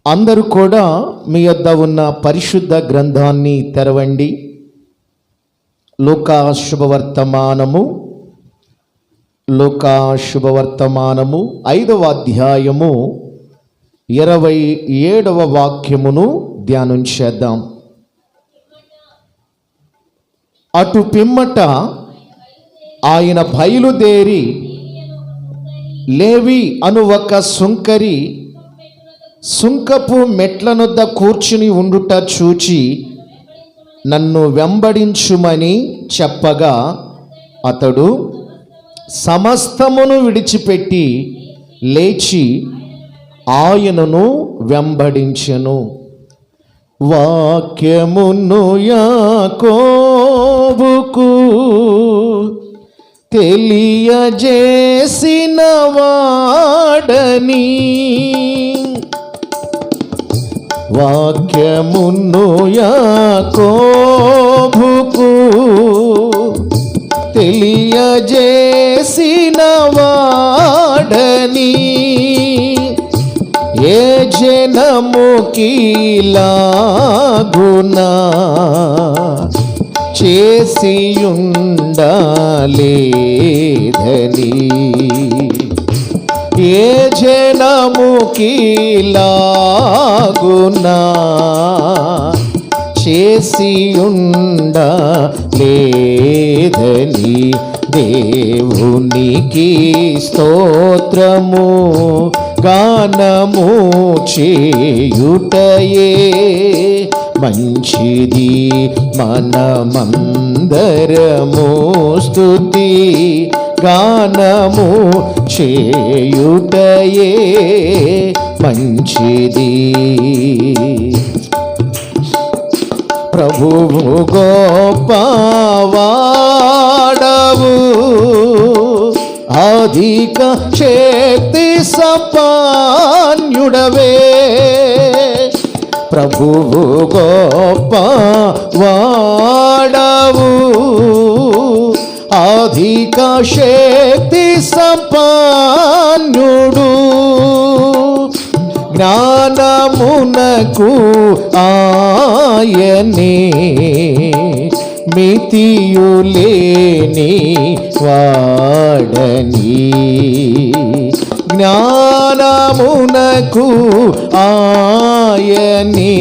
అందరూ కూడా మీ యొద్ద ఉన్న పరిశుద్ధ గ్రంథాన్ని తెరవండి. లూకా శుభవర్తమానము 5వ అధ్యాయము 27వ వాక్యమును ధ్యానం చేద్దాం. అటు పిమ్మట ఆయన బయలుదేరి లేవి అను ఒక సుంకరి సుంకపు మెట్లనొద్ద కూర్చుని ఉండుట చూచి నన్ను వెంబడించుమని చెప్పగా అతడు సమస్తమును విడిచిపెట్టి లేచి ఆయనను వెంబడించెను. వాక్యమును యాకోబుకు తెలియజేసిన వాడని, వాక్యమును యాకోబుకు తెలియజేసిన వాడని, ఏ జనముకిలాగునా చేసియుండలేదని, ఏ జనముకిలాగునా చేసియుండలేదని, దేవునికి స్తోత్రము గానము చేయుటయే మంచిది. మనమందరము స్తుతి గానము చేయుటయే మంచిది. ప్రభువు గొప్పవాడవు, అధిక శక్తి సంపన్నుడవే. ప్రభువు గొప్పవాడవు, అధిక శక్తి సంపన్నుడు. జ్ఞానమునకు ఆయనే మితియులేని వాడని, జ్ఞానమునకు ఆయనే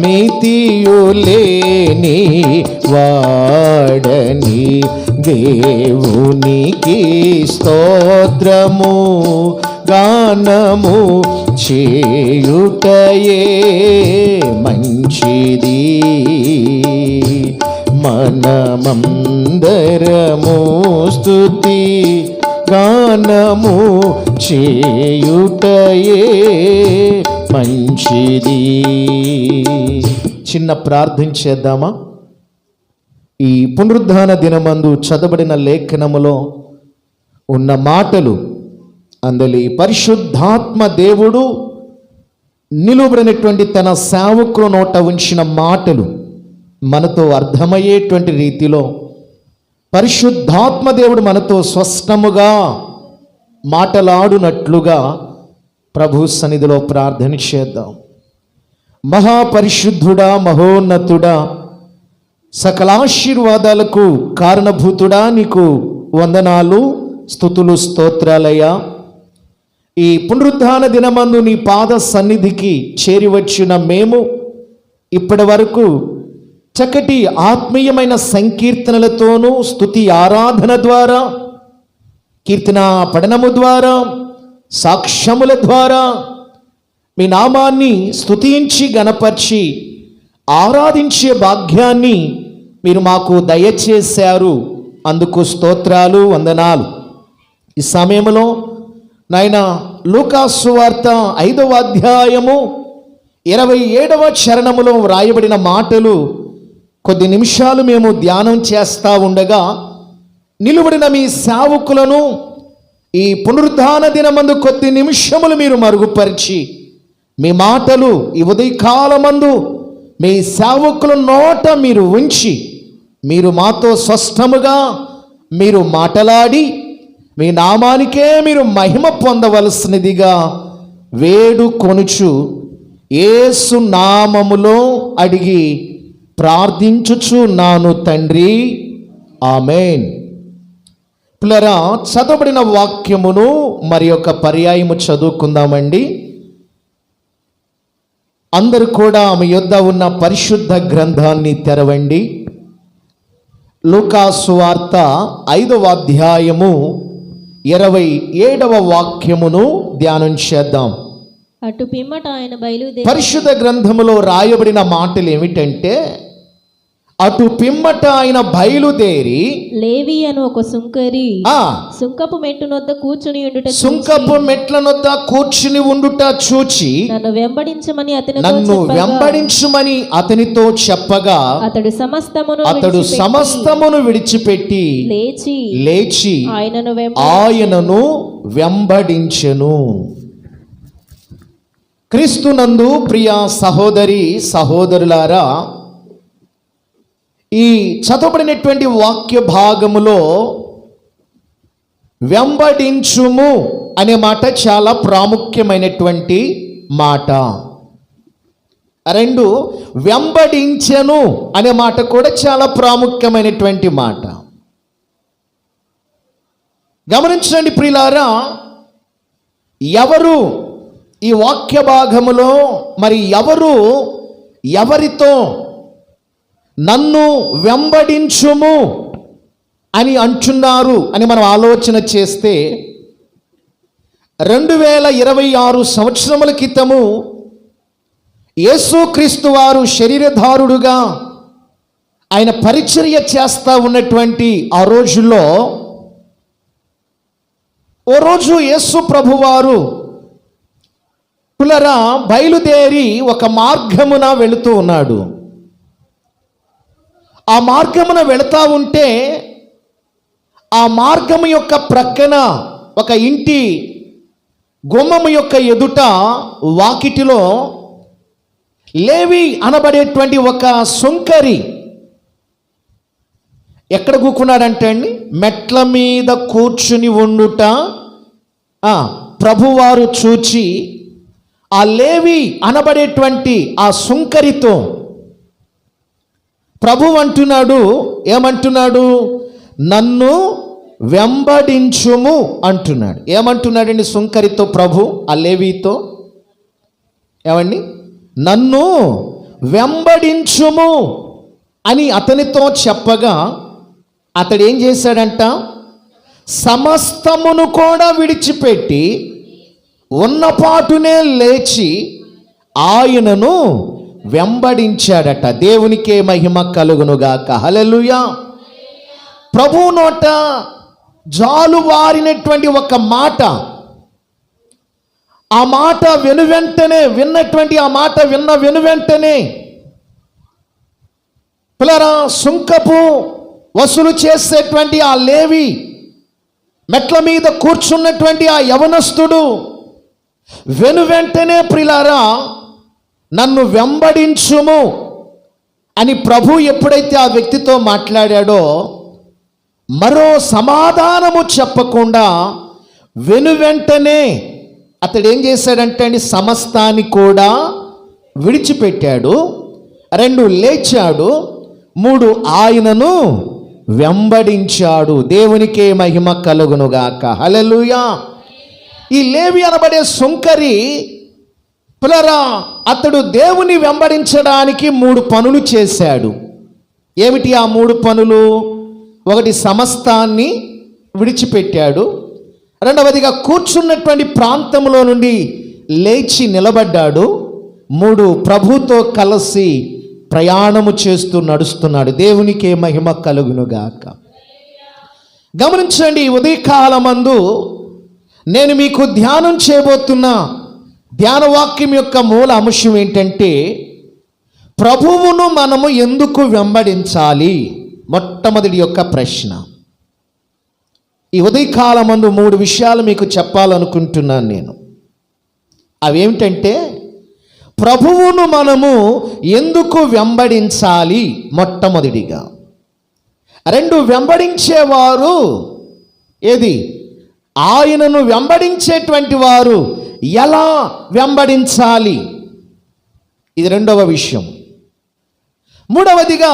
మితియులేని వాడని, దేవునికి స్తోత్రము గానము చేయుటయే మంచిది. మనమందరము స్తుతి గానము చేయుటయే మంచిది. చిన్న ప్రార్థన చేద్దామా? ఈ పునరుద్ధాన దినమందు చదవబడిన లేఖనములో ఉన్న మాటలు, అందులో పరిశుద్ధాత్మ దేవుడు నిలువబడినటువంటి తన సేవకుల నోట ఉంచిన మాటలు మనతో అర్థమయ్యేటువంటి రీతిలో పరిశుద్ధాత్మ దేవుడు మనతో స్పష్టముగా మాటలాడునట్లుగా ప్రభు సన్నిధిలో ప్రార్థన చేద్దాం. మహాపరిశుద్ధుడా, మహోన్నతుడా, సకలాశీర్వాదాలకు కారణభూతుడా, నీకు వందనాలు, స్తుతులు, స్తోత్రాలయ్యా. ఈ పునరుద్ధాన దినమందు నీ పాద సన్నిధికి చేరి వచ్చిన మేము ఇప్పటి వరకు చక్కటి ఆత్మీయమైన సంకీర్తనలతోనూ, స్తుతి ఆరాధన ద్వారా, కీర్తన పఠనము ద్వారా, సాక్ష్యముల ద్వారా మీ నామాన్ని స్తుతించి గణపర్చి ఆరాధించే భాగ్యాన్ని మీరు మాకు దయచేశారు. అందుకు స్తోత్రాలు, వందనాలు. ఈ సమయంలో నాయన లూకా సువార్త 5వ అధ్యాయము 27వ చరణములో వ్రాయబడిన మాటలు కొద్ది నిమిషాలు మేము ధ్యానం చేస్తూ ఉండగా, నిలువడిన మీ సేవకులను ఈ పునరుద్ధాన దినమందు కొద్ది నిమిషములు మీరు మరుగుపరిచి మీ మాటలు ఈ ఉదయకాలమందు మీ సేవకుల నోట మీరు ఉంచి మీరు మాతో స్పష్టముగా మీరు మాటలాడి మీ నామానికే మీరు మహిమ పొందవలసినదిగా వేడుకొనుచు యేసు నామములో అడిగి ప్రార్థించుచున్నాను తండ్రి, ఆమేన్. పిల్లరా, చదవబడిన వాక్యమును మరి ఒక పర్యాయము చదువుకుందామండి. అందరూ కూడా మీ యొద్ద ఉన్న పరిశుద్ధ గ్రంథాన్ని తెరవండి. లూకా సువార్త 5వ అధ్యాయము 27వ వాక్యమును ధ్యానం చేద్దాం. అటు పిమ్మట ఆయన బయలుదేరి పరిశుద్ధ గ్రంథములో రాయబడిన మాటలు ఏమిటంటే, అటు పిమ్మట ఆయన బయలుదేరి లేవి అను ఒక సుంకరి సుంకపు మెట్టు నొద్ద కూర్చుని ఉండుట సుంకపు మెట్ల నొద్ద కూర్చుని ఉండుట చూచి నన్ను వెంబడించుమని అతనితో చెప్పగా అతడు సమస్తమును విడిచిపెట్టి లేచి ఆయనను వెంబడించెను. క్రీస్తునందు ప్రియ సహోదరి సహోదరులారా, ఈ చదవబడినటువంటి వాక్య భాగములో వెంబడించుము అనే మాట చాలా ప్రాముఖ్యమైనటువంటి మాట. రెండు, వెంబడించెను అనే మాట కూడా చాలా ప్రాముఖ్యమైనటువంటి మాట. గమనించండి ప్రియులారా, ఎవరు ఈ వాక్య భాగములో మరి ఎవరితో నన్ను వెంబడించుము అని అంటున్నారు అని మనం ఆలోచన చేస్తే, 2026 సంవత్సరముల క్రితము యేసుక్రీస్తు వారు శరీరధారుడుగా ఆయన పరిచర్య చేస్తూ ఉన్నటువంటి ఆ రోజుల్లో ఓ రోజు యేసు ప్రభువారు పులరా బయలుదేరి ఒక మార్గమున వెళుతూ ఉన్నాడు. ఆ మార్గమున వెళుతూ ఉంటే ఆ మార్గము యొక్క ప్రక్కన ఒక ఇంటి గుమ్మము యొక్క ఎదుట వాకిటిలో లేవి అనబడేటువంటి ఒక సుంకరి ఎక్కడ కూకున్నాడంటే అండి, మెట్ల మీద కూర్చుని ఉండుట ప్రభువారు చూచి ఆ లేవి అనబడేటువంటి ఆ సుంకరితో ప్రభు అంటున్నాడు, ఏమంటున్నాడు? నన్ను వెంబడించుము అంటున్నాడు. ఏమంటున్నాడండి సుంకరితో ప్రభు ఆ లేవితో? ఏమండి? నన్ను వెంబడించుము అని అతనితో చెప్పగా అతడు ఏం చేశాడంట? సమస్తమును కూడా విడిచిపెట్టి ఉన్నపాటునే లేచి ఆయనను వెంబడించాడట. దేవునికే మహిమ కలుగునుగాక. హల్లెలూయా. ప్రభు నోట జాలువారినటువంటి ఒక మాట, ఆ మాట విన్న వెనువెంటనే పిల్లరా, సుంకపు వసూలు చేసేటువంటి ఆ లేవి, మెట్ల మీద కూర్చున్నటువంటి ఆ యవనస్తుడు వెనువెంటనే ప్రియులారా నన్ను వెంబడించుము అని ప్రభు ఎప్పుడైతే ఆ వ్యక్తితో మాట్లాడాడో మరో సమాధానము చెప్పకుండా వెనువెంటనే అతడు ఏం చేశాడంటే అండి, సమస్తాన్ని కూడా విడిచిపెట్టాడు. 2 లేచాడు, 3 ఆయనను వెంబడించాడు. దేవునికే మహిమ కలుగునుగాక. హల్లెలూయా. ఈ లేవి అనబడే సుంకరి పిల్లరా, అతడు దేవుని వెంబడించడానికి 3 పనులు చేశాడు. ఏమిటి ఆ 3 పనులు? 1, సమస్తాన్ని విడిచిపెట్టాడు. 2వదిగా కూర్చున్నటువంటి ప్రాంతంలో నుండి లేచి నిలబడ్డాడు. 3 ప్రభుతో కలిసి ప్రయాణము చేస్తూ నడుస్తున్నాడు. దేవునికే మహిమ కలుగునుగాక. గమనించండి, ఉదయకాలమందు నేను మీకు ధ్యానం చేయబోతున్న ధ్యానవాక్యం యొక్క మూల అంశం ఏంటంటే, ప్రభువును మనము ఎందుకు వెంబడించాలి? మొట్టమొదటి యొక్క ప్రశ్న. ఈ ఉదయకాలమందు 3 విషయాలు మీకు చెప్పాలనుకుంటున్నాను నేను. అవేమిటంటే, ప్రభువును మనము ఎందుకు వెంబడించాలి మొట్టమొదటిగా. 2, వెంబడించేవారు ఆయనను వెంబడించేటువంటి వారు ఎలా వెంబడించాలి, ఇది రెండవ విషయం. మూడవదిగా,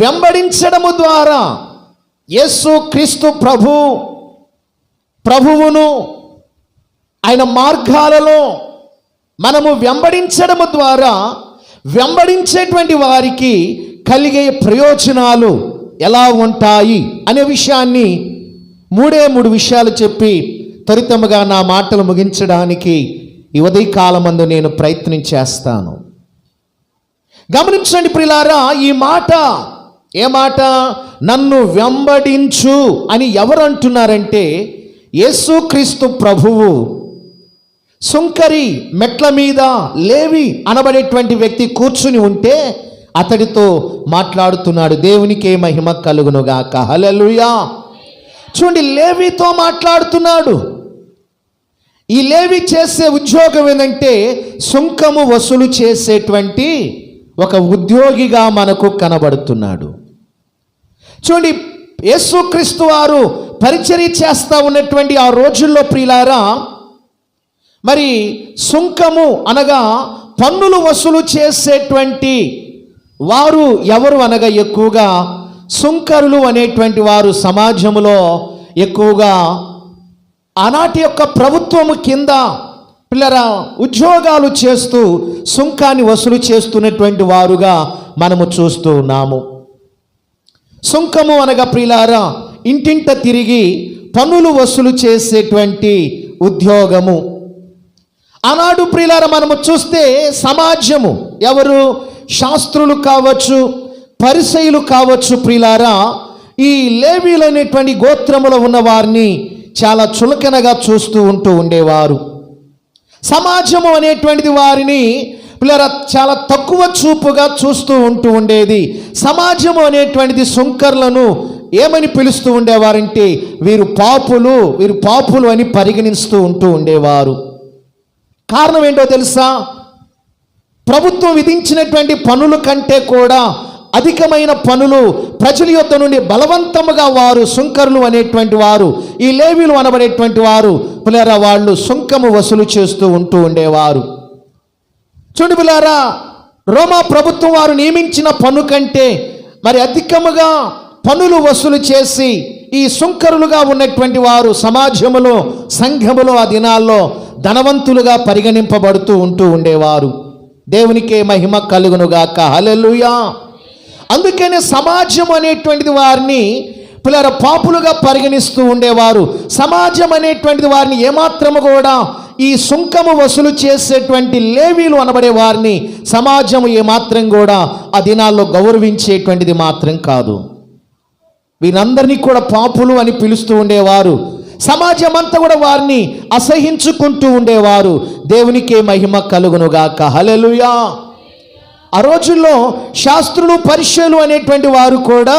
వెంబడించడము ద్వారా యేసు క్రీస్తు ప్రభువును ఆయన మార్గాలలో మనము వెంబడించడము ద్వారా వెంబడించేటువంటి వారికి కలిగే ప్రయోజనాలు ఎలా ఉంటాయి అనే విషయాన్ని మూడు విషయాలు చెప్పి త్వరితముగా నా మాటలు ముగించడానికి ఈ ఉదయకాలమందు నేను ప్రయత్నం చేస్తాను. గమనించండి ప్రియులారా, ఈ మాట, ఏ మాట? నన్ను వెంబడించు అని ఎవరు అంటున్నారంటే, యేసుక్రీస్తు ప్రభువు సుంకరి మెట్ల మీద లేవి అనబడేటువంటి వ్యక్తి కూర్చుని ఉంటే అతడితో మాట్లాడుతున్నాడు. దేవునికే మహిమ కలుగునుగాక. హల్లెలూయా. చూడండి, లేవితో మాట్లాడుతున్నాడు. ఈ లేవి చేసే ఉద్యోగం ఏంటంటే సుంకము వసూలు చేసేటువంటి ఒక ఉద్యోగిగా మనకు కనబడుతున్నాడు. చూడండి, యేసుక్రీస్తు వారు పరిచర్య చేస్తూ ఉన్నటువంటి ఆ రోజుల్లో ప్రియులారా, మరి సుంకము అనగా పన్నులు వసూలు చేసేటువంటి వారు ఎవరు అనగా ఎక్కువగా సుంకరులు అనేటువంటి వారు సమాజంలో ఎక్కువగా ఆనాటి యొక్క ప్రభుత్వము కింద పిల్లరా ఉద్యోగాలు చేస్తూ సుంకాన్ని వసూలు చేస్తున్నటువంటి వారుగా మనము చూస్తూ ఉన్నాము. సుంకము అనగా ప్రియులారా ఇంటింట తిరిగి పన్నులు వసూలు చేసేటువంటి ఉద్యోగము. ఆనాడు ప్రియులారా మనము చూస్తే సమాజము, ఎవరు? శాస్త్రులు కావచ్చు, పరిసయ్యులు కావచ్చు ప్రియులారా, ఈ లేవీలు అనేటువంటి గోత్రములో ఉన్న వారిని చాలా చులకనగా చూస్తూ ఉండేవారు. సమాజము అనేటువంటిది వారిని పిల్లరా చాలా తక్కువ చూపుగా చూస్తూ ఉండేది. సమాజము అనేటువంటిది సుంకర్లను ఏమని పిలుస్తూ ఉండేవారంటే వీరు పాపులు అని పరిగణిస్తూ ఉండేవారు. కారణం ఏంటో తెలుసా? ప్రభుత్వం విధించినటువంటి పనుల కంటే కూడా అధికమైన పనులు ప్రజల యొద్ద నుండి బలవంతముగా వారు సుంకరులు అనేటువంటి వారు, ఈ లేవీలు అనబడేటువంటి వారు పిల్లరా వాళ్ళు సుంకము వసూలు చేస్తూ ఉండేవారు. చూడండి పిల్లరా, రోమా ప్రభుత్వం వారు నియమించిన పన్ను కంటే మరి అధికముగా పన్నులు వసూలు చేసి ఈ సుంకరులుగా ఉన్నటువంటి వారు సమాజములో, సంఘములో ఆ దినాల్లో ధనవంతులుగా పరిగణింపబడుతూ ఉండేవారు. దేవునికే మహిమ కలుగునుగాక. హల్లెలూయా. అందుకనే సమాజం అనేటువంటిది వారిని పిల్లల పాపులుగా పరిగణిస్తూ ఉండేవారు. సమాజం అనేటువంటిది వారిని ఏమాత్రము కూడా ఈ సుంకము వసూలు చేసేటువంటి లేవీలు అనబడే వారిని సమాజం ఏమాత్రం కూడా ఆ దినాల్లో గౌరవించేటువంటిది మాత్రం కాదు. వీరందరినీ కూడా పాపులు అని పిలుస్తూ ఉండేవారు. సమాజం అంతా కూడా వారిని అసహించుకుంటూ ఉండేవారు. దేవునికే మహిమ కలుగునుగాక. హల్లెలూయా. ఆ రోజుల్లో శాస్త్రులు, పరిసయ్యులు అనేటువంటి వారు కూడా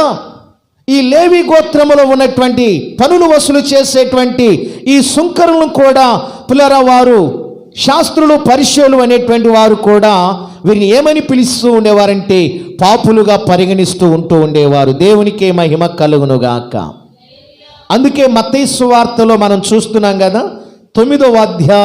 ఈ లేవి గోత్రములో ఉన్నటువంటి పనులు వసూలు చేసేటువంటి ఈ సుంకరులను కూడా పిల్లరా వారు శాస్త్రులు, పరిసయ్యులు అనేటువంటి వారు కూడా వీరిని ఏమని పిలుస్తూ ఉండేవారంటే పాపులుగా పరిగణిస్తూ ఉండేవారు. దేవునికే మహిమ కలుగునుగాక. అందుకే మత్తయి సువార్తలో మనం చూస్తున్నాం కదా, 9వ అధ్యాయం